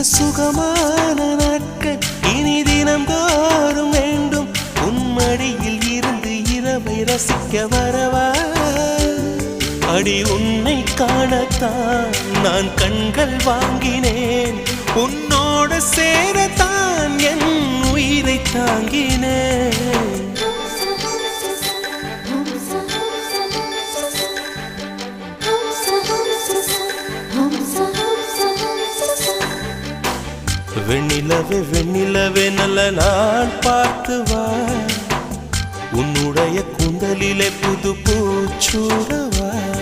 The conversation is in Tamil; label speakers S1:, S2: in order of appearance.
S1: சுகமான நாட்கள் இனி தினந்தோறும் வேண்டும். உன்மடியில் இருந்து இரவை ரசிக்க வரவா? அடி உன்னை காணத்தான் நான் கண்கள் வாங்கினேன். உன்னோட சேரத்தான் என் உயிரை தாங்கினேன். வெண்ணிலவே வெண்ணிலவே நல்ல நாள் பார்த்து வா. உன்னுடைய கூந்தலிலே புது பூச்சூடவா.